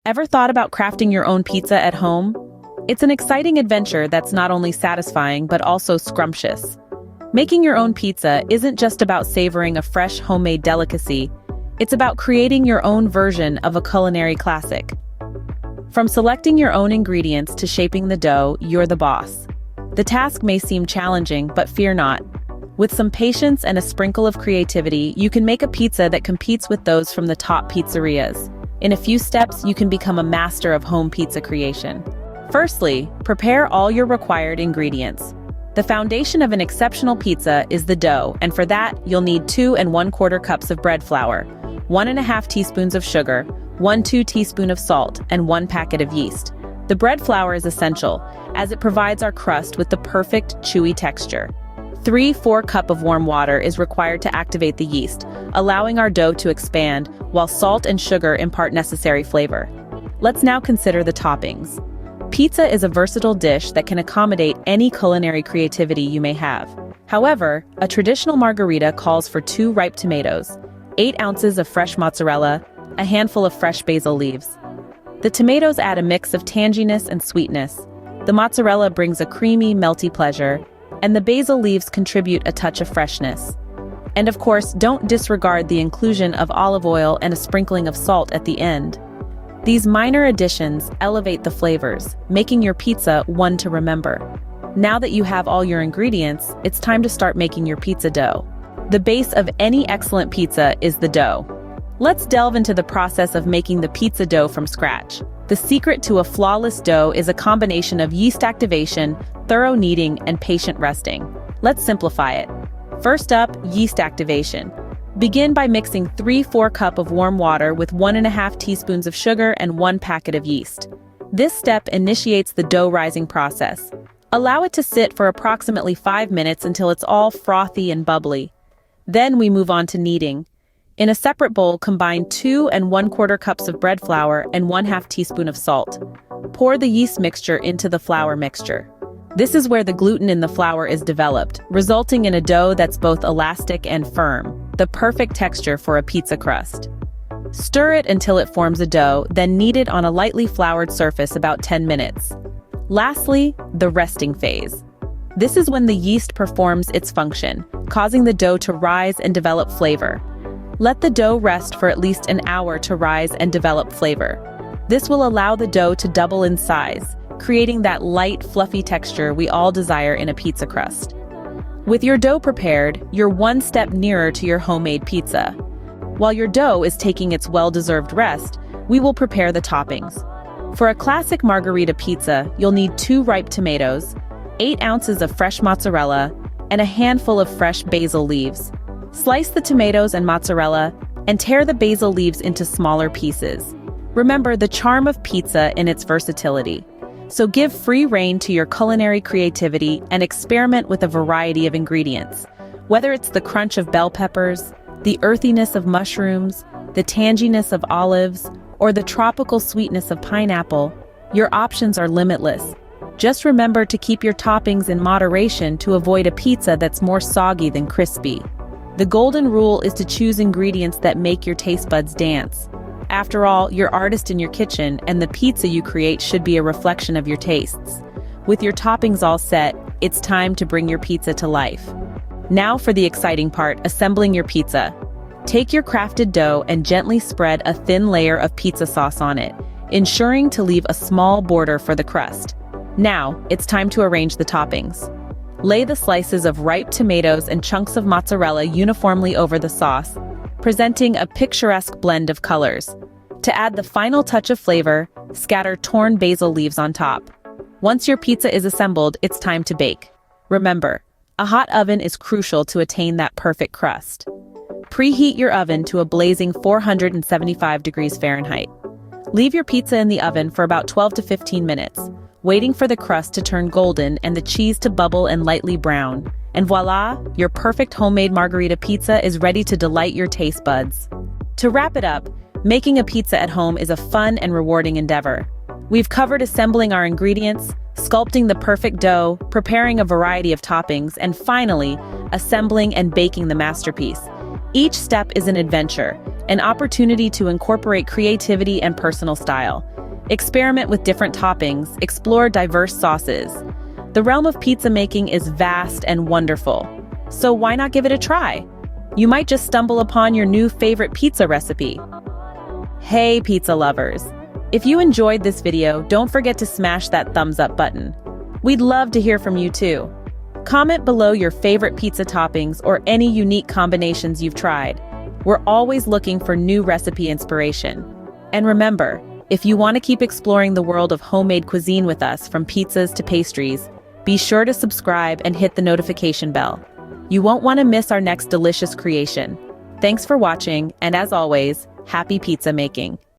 Ever thought about crafting your own pizza at home? It's an exciting adventure that's not only satisfying but also scrumptious. Making your own pizza isn't just about savoring a fresh homemade delicacy, it's about creating your own version of a culinary classic. From selecting your own ingredients to shaping the dough, you're the boss. The task may seem challenging, but fear not. With some patience and a sprinkle of creativity, you can make a pizza that competes with those from the top pizzerias. In a few steps, you can become a master of home pizza creation. Firstly, prepare all your required ingredients. The foundation of an exceptional pizza is the dough, and for that, you'll need 2 1/4 cups of bread flour, 1 1/2 teaspoons of sugar, 1/2 teaspoon of salt, and 1 packet of yeast. The bread flour is essential, as it provides our crust with the perfect, chewy texture. 3/4 cup of warm water is required to activate the yeast, allowing our dough to expand, while salt and sugar impart necessary flavor. Let's now consider the toppings. Pizza is a versatile dish that can accommodate any culinary creativity you may have. However, a traditional margarita calls for 2 ripe tomatoes, 8 ounces of fresh mozzarella, a handful of fresh basil leaves. The tomatoes add a mix of tanginess and sweetness. The mozzarella brings a creamy, melty pleasure, and the basil leaves contribute a touch of freshness. And of course, don't disregard the inclusion of olive oil and a sprinkling of salt at the end. These minor additions elevate the flavors, making your pizza one to remember. Now that you have all your ingredients, it's time to start making your pizza dough. The base of any excellent pizza is the dough. Let's delve into the process of making the pizza dough from scratch. The secret to a flawless dough is a combination of yeast activation, thorough kneading, and patient resting. Let's simplify it. First up, yeast activation. Begin by mixing 3/4 cup of warm water with 1 1/2 teaspoons of sugar and 1 packet of yeast. This step initiates the dough rising process. Allow it to sit for approximately 5 minutes until it's all frothy and bubbly. Then we move on to kneading. In a separate bowl, combine 2 1/4 cups of bread flour and 1/2 teaspoon of salt. Pour the yeast mixture into the flour mixture. This is where the gluten in the flour is developed, resulting in a dough that's both elastic and firm, the perfect texture for a pizza crust. Stir it until it forms a dough, then knead it on a lightly floured surface about 10 minutes. Lastly, the resting phase. This is when the yeast performs its function, causing the dough to rise and develop flavor. Let the dough rest for at least an hour to rise and develop flavor. This will allow the dough to double in size, creating that light, fluffy texture we all desire in a pizza crust. With your dough prepared, you're one step nearer to your homemade pizza. While your dough is taking its well-deserved rest, we will prepare the toppings. For a classic margarita pizza, you'll need 2 ripe tomatoes, 8 ounces of fresh mozzarella, and a handful of fresh basil leaves. Slice the tomatoes and mozzarella, and tear the basil leaves into smaller pieces. Remember the charm of pizza in its versatility. So give free rein to your culinary creativity and experiment with a variety of ingredients. Whether it's the crunch of bell peppers, the earthiness of mushrooms, the tanginess of olives, or the tropical sweetness of pineapple, your options are limitless. Just remember to keep your toppings in moderation to avoid a pizza that's more soggy than crispy. The golden rule is to choose ingredients that make your taste buds dance. After all, you're artist in your kitchen, and the pizza you create should be a reflection of your tastes. With your toppings all set, it's time to bring your pizza to life. Now for the exciting part, assembling your pizza. Take your crafted dough and gently spread a thin layer of pizza sauce on it, ensuring to leave a small border for the crust. Now, it's time to arrange the toppings. Lay the slices of ripe tomatoes and chunks of mozzarella uniformly over the sauce, presenting a picturesque blend of colors. To add the final touch of flavor, scatter torn basil leaves on top. Once your pizza is assembled, it's time to bake. Remember, a hot oven is crucial to attain that perfect crust. Preheat your oven to a blazing 475 degrees Fahrenheit. Leave your pizza in the oven for about 12 to 15 minutes, waiting for the crust to turn golden and the cheese to bubble and lightly brown. And voila, your perfect homemade margarita pizza is ready to delight your taste buds. To wrap it up, making a pizza at home is a fun and rewarding endeavor. We've covered assembling our ingredients, sculpting the perfect dough, preparing a variety of toppings, and finally, assembling and baking the masterpiece. Each step is an adventure, an opportunity to incorporate creativity and personal style. Experiment with different toppings, explore diverse sauces. The realm of pizza making is vast and wonderful, so why not give it a try? You might just stumble upon your new favorite pizza recipe. Hey pizza lovers! If you enjoyed this video, don't forget to smash that thumbs up button. We'd love to hear from you too. Comment below your favorite pizza toppings or any unique combinations you've tried. We're always looking for new recipe inspiration. And remember, if you want to keep exploring the world of homemade cuisine with us, from pizzas to pastries, be sure to subscribe and hit the notification bell. You won't want to miss our next delicious creation. Thanks for watching, and as always, happy pizza making.